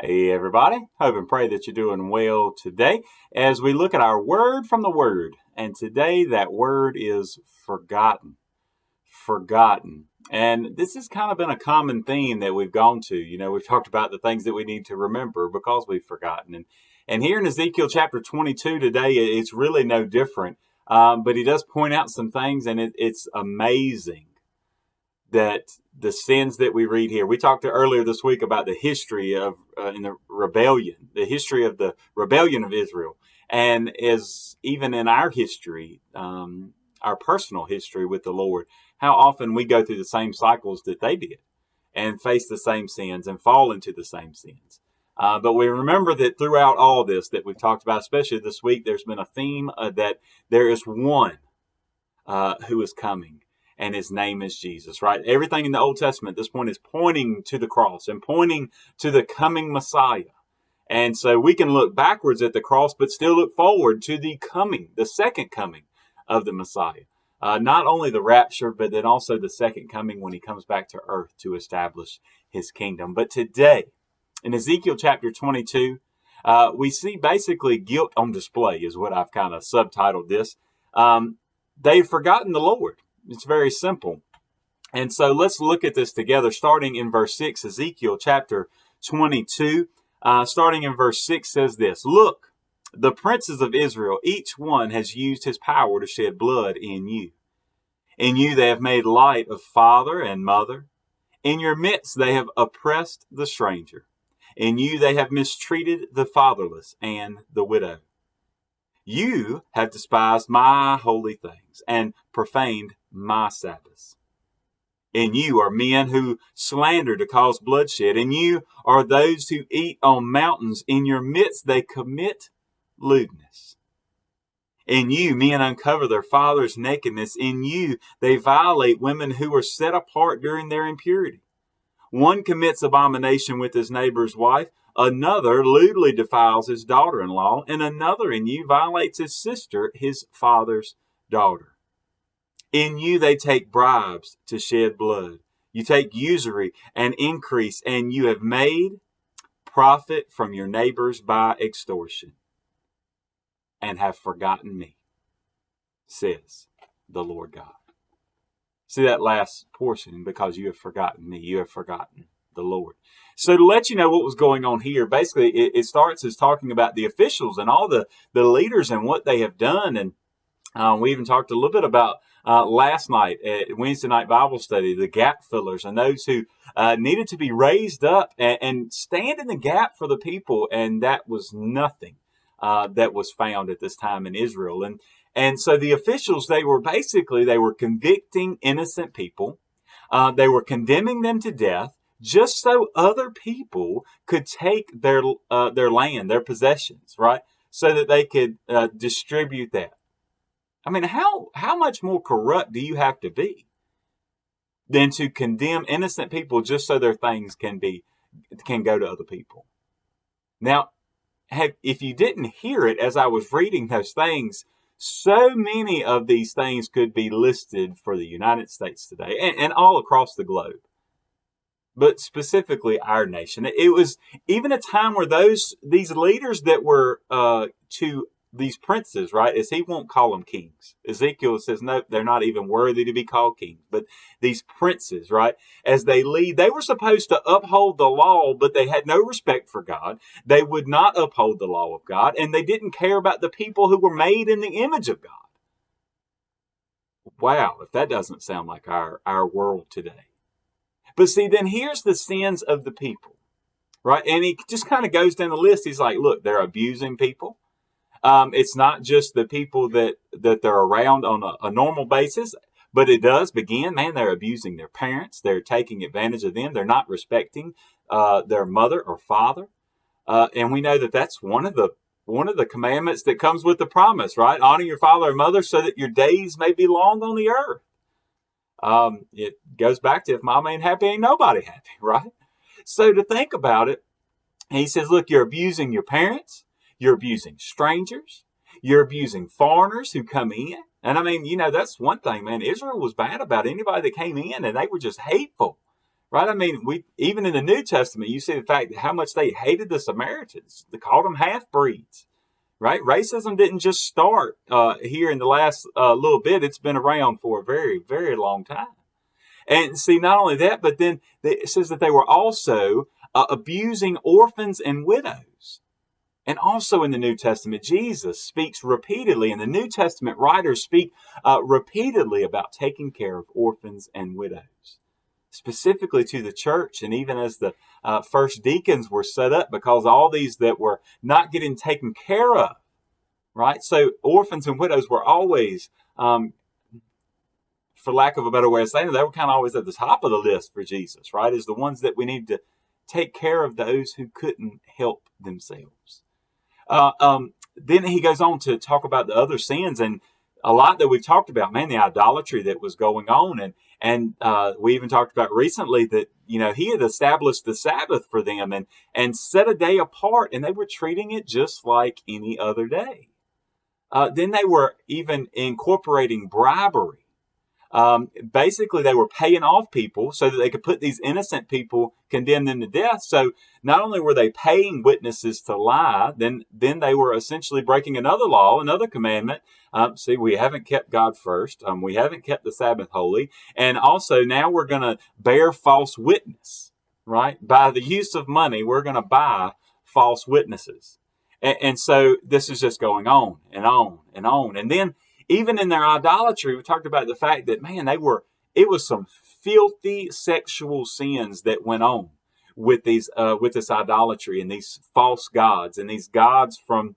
Hey everybody, hope and pray that you're doing well today as we look at our word from the word. And today that word is forgotten. Forgotten. And this has kind of been a common theme that we've gone to. We've talked about the things that we need to remember because we've forgotten. And here in Ezekiel chapter 22 today, it's really no different. But he does point out some things, and it's amazing that the sins that we read here. We talked earlier this week about the history of in the history of the rebellion of Israel, and as even in our history, our personal history with the Lord, how often we go through the same cycles that they did, and face the same sins and fall into the same sins. But we remember that throughout all this that we've talked about, especially this week, there's been a theme that there is one who is coming. And his name is Jesus, right? Everything in the Old Testament at this point is pointing to the cross and pointing to the coming Messiah. And so we can look backwards at the cross, but still look forward to the second coming of the Messiah. Not only the rapture, but then also the second coming when he comes back to earth to establish his kingdom. But today, in Ezekiel chapter 22, we see basically guilt on display is what I've kind of subtitled this. They've forgotten the Lord. It's very simple. And so let's look at this together, starting in verse 6, Ezekiel chapter 22. Starting in verse 6 says this: "Look, the princes of Israel, each one has used his power to shed blood in you. In you they have made light of father and mother. In your midst they have oppressed the stranger. In you they have mistreated the fatherless and the widow. You have despised my holy things and profaned my Sabbaths. In you are men who slander to cause bloodshed. In you are those who eat on mountains. In your midst they commit lewdness. In you men uncover their father's nakedness. In you they violate women who are set apart during their impurity. One commits abomination with his neighbor's wife. Another lewdly defiles his daughter-in-law, and another in you violates his sister, his father's daughter. In you they take bribes to shed blood. You take usury and increase, and you have made profit from your neighbors by extortion, and have forgotten me, says the Lord God." See that last portion, because you have forgotten me, you have forgotten the Lord. So to let you know what was going on here, basically it starts as talking about the officials and all the leaders and what they have done. And we even talked a little bit about last night at Wednesday night Bible study, the gap fillers and those who needed to be raised up and stand in the gap for the people. And that was nothing that was found at this time in Israel. And so the officials, they were convicting innocent people. They were condemning them to death just so other people could take their land, their possessions, right? So that they could distribute that. I mean, how much more corrupt do you have to be than to condemn innocent people just so their things can go to other people? Now, if you didn't hear it as I was reading those things, so many of these things could be listed for the United States today and all across the globe, but specifically our nation. It was even a time where these leaders that were to these princes, right, as he won't call them kings. Ezekiel says, no, they're not even worthy to be called kings. But these princes, right, as they lead, they were supposed to uphold the law, but they had no respect for God. They would not uphold the law of God, and they didn't care about the people who were made in the image of God. Wow, if that doesn't sound like our world today. But see, then here's the sins of the people, right? And he just kind of goes down the list. He's like, look, they're abusing people. It's not just the people that they're around on a normal basis, but it does begin, man, they're abusing their parents. They're taking advantage of them. They're not respecting their mother or father. And we know that that's one of the commandments that comes with the promise, right? Honor your father and mother so that your days may be long on the earth. It goes back to if mama ain't happy, ain't nobody happy, right? So to think about it, he says, look, you're abusing your parents. You're abusing strangers. You're abusing foreigners who come in. And I mean, that's one thing, man. Israel was bad about anybody that came in, and they were just hateful, right? I mean, we even in the New Testament, you see the fact that how much they hated the Samaritans. They called them half-breeds, right? Racism didn't just start here in the last little bit. It's been around for a very, very long time. And see, not only that, but then it says that they were also abusing orphans and widows. And also in the New Testament, Jesus speaks repeatedly, and the New Testament writers speak repeatedly about taking care of orphans and widows, specifically to the church. And even as the first deacons were set up, because all these that were not getting taken care of, right? So orphans and widows were always, for lack of a better way of saying it, they were kind of always at the top of the list for Jesus, right? As the ones that we need to take care of those who couldn't help themselves. Then he goes on to talk about the other sins, and a lot that we've talked about, man, the idolatry that was going on. And we even talked about recently that, he had established the Sabbath for them and set a day apart, and they were treating it just like any other day. Then they were even incorporating bribery. Basically, they were paying off people so that they could put these innocent people, condemn them to death. So not only were they paying witnesses to lie, then they were essentially breaking another law, another commandment. See, we haven't kept God first. We haven't kept the Sabbath holy. And also now we're going to bear false witness, right? By the use of money, we're going to buy false witnesses. And so this is just going on and on and on. And then even in their idolatry, we talked about the fact that, man, it was some filthy sexual sins that went on with this idolatry and these false gods and these gods from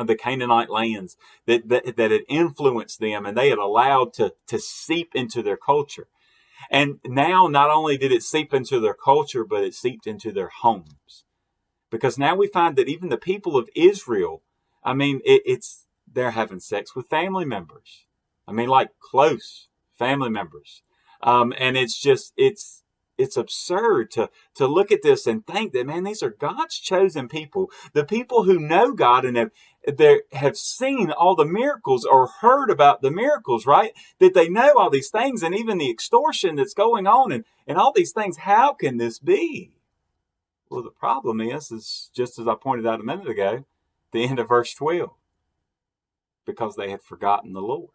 the Canaanite lands that had influenced them, and they had allowed to seep into their culture. And now not only did it seep into their culture, but it seeped into their homes. Because now we find that even the people of Israel, I mean, they're having sex with family members. I mean, like close family members. And it's absurd to look at this and think that, man, these are God's chosen people. The people who know God and have seen all the miracles or heard about the miracles, right? That they know all these things, and even the extortion that's going on and all these things. How can this be? Well, the problem is just as I pointed out a minute ago, the end of verse 12. Because they had forgotten the Lord.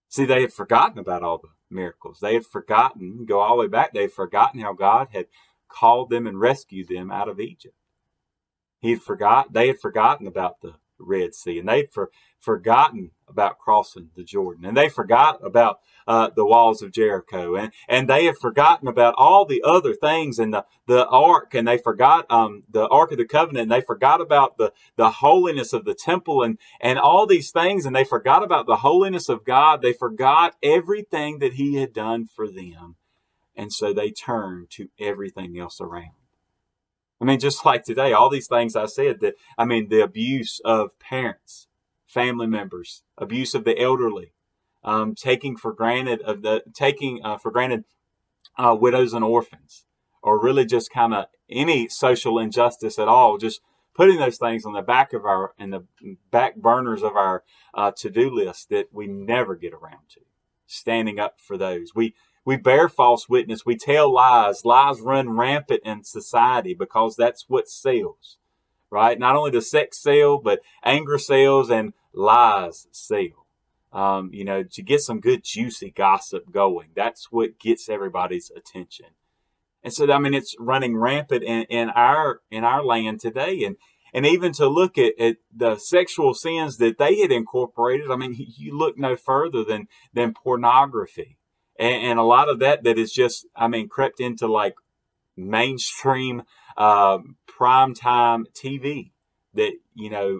See, they had forgotten about all the miracles. They had forgotten, go all the way back, they had forgotten how God had called them and rescued them out of Egypt. They had forgotten about the Red Sea, and they'd forgotten about crossing the Jordan, and they forgot about the walls of Jericho, and they had forgotten about all the other things, and the ark, and they forgot the Ark of the Covenant, and they forgot about the holiness of the temple, and all these things, and they forgot about the holiness of God. They forgot everything that He had done for them, and so they turned to everything else around. I mean, just like today, all these things I said, the abuse of parents, family members, abuse of the elderly, taking for granted widows and orphans, or really just kind of any social injustice at all, just putting those things on the back burners of our to-do list that we never get around to, standing up for those. We bear false witness. We tell lies. Lies run rampant in society because that's what sells, right? Not only does sex sell, but anger sells and lies sell. To get some good juicy gossip going. That's what gets everybody's attention. And so, I mean, it's running rampant in our land today. And even to look at the sexual sins that they had incorporated, I mean, you look no further than pornography. And a lot of that is just, crept into like mainstream primetime TV that,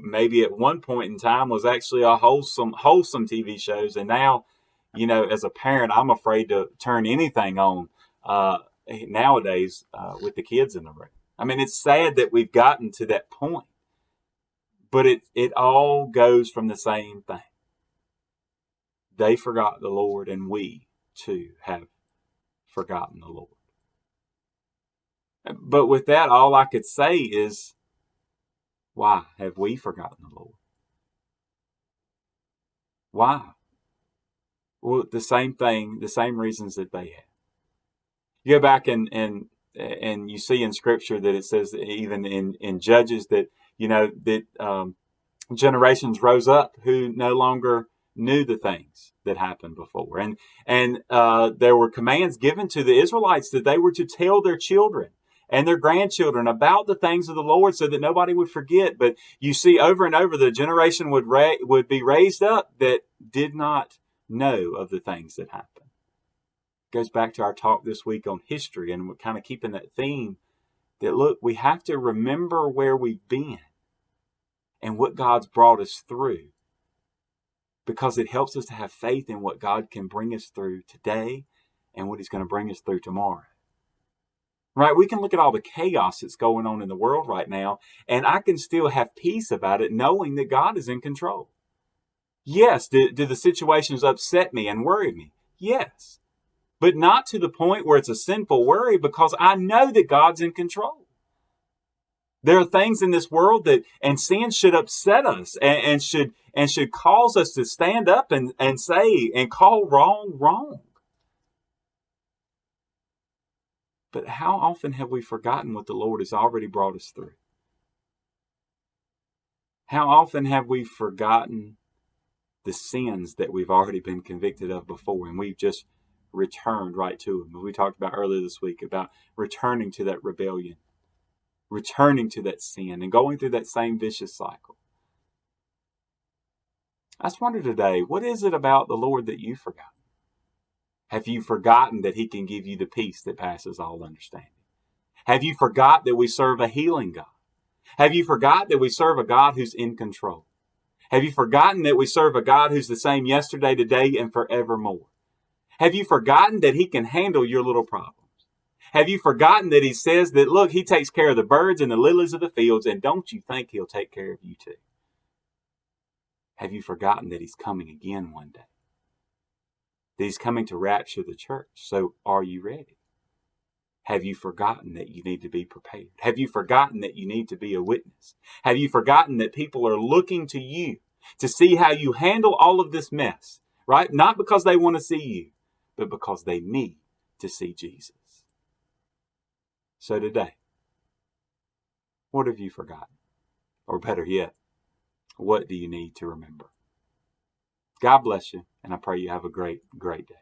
maybe at one point in time was actually a wholesome TV shows. And now, as a parent, I'm afraid to turn anything on nowadays with the kids in the room. I mean, it's sad that we've gotten to that point, but it all goes from the same thing. They forgot the Lord, and we too have forgotten the Lord. But with that, all I could say is, why have we forgotten the Lord? Why? Well, the same thing, the same reasons that they had. You go back and you see in Scripture that it says that even in Judges that, generations rose up who no longer knew the things that happened before. And there were commands given to the Israelites that they were to tell their children and their grandchildren about the things of the Lord so that nobody would forget. But you see over and over the generation would be raised up that did not know of the things that happened. It goes back to our talk this week on history, and we're kind of keeping that theme that, look, we have to remember where we've been and what God's brought us through, because it helps us to have faith in what God can bring us through today and what He's going to bring us through tomorrow. Right? We can look at all the chaos that's going on in the world right now, and I can still have peace about it knowing that God is in control. Yes, do the situations upset me and worry me? Yes. But not to the point where it's a sinful worry, because I know that God's in control. There are things in this world and sin should upset us and should cause us to stand up and say and call wrong, wrong. But how often have we forgotten what the Lord has already brought us through? How often have we forgotten the sins that we've already been convicted of before, and we've just returned right to them? We talked about earlier this week about returning to that rebellion, returning to that sin, and going through that same vicious cycle. I just wonder today, what is it about the Lord that you've forgotten? Have you forgotten that He can give you the peace that passes all understanding? Have you forgot that we serve a healing God? Have you forgot that we serve a God who's in control? Have you forgotten that we serve a God who's the same yesterday, today, and forevermore? Have you forgotten that He can handle your little problems? Have you forgotten that He says that, look, He takes care of the birds and the lilies of the fields, and don't you think He'll take care of you too? Have you forgotten that He's coming again one day? That He's coming to rapture the church. So are you ready? Have you forgotten that you need to be prepared? Have you forgotten that you need to be a witness? Have you forgotten that people are looking to you to see how you handle all of this mess, right? Not because they want to see you, but because they need to see Jesus. So today, what have you forgotten? Or better yet, what do you need to remember? God bless you, and I pray you have a great, great day.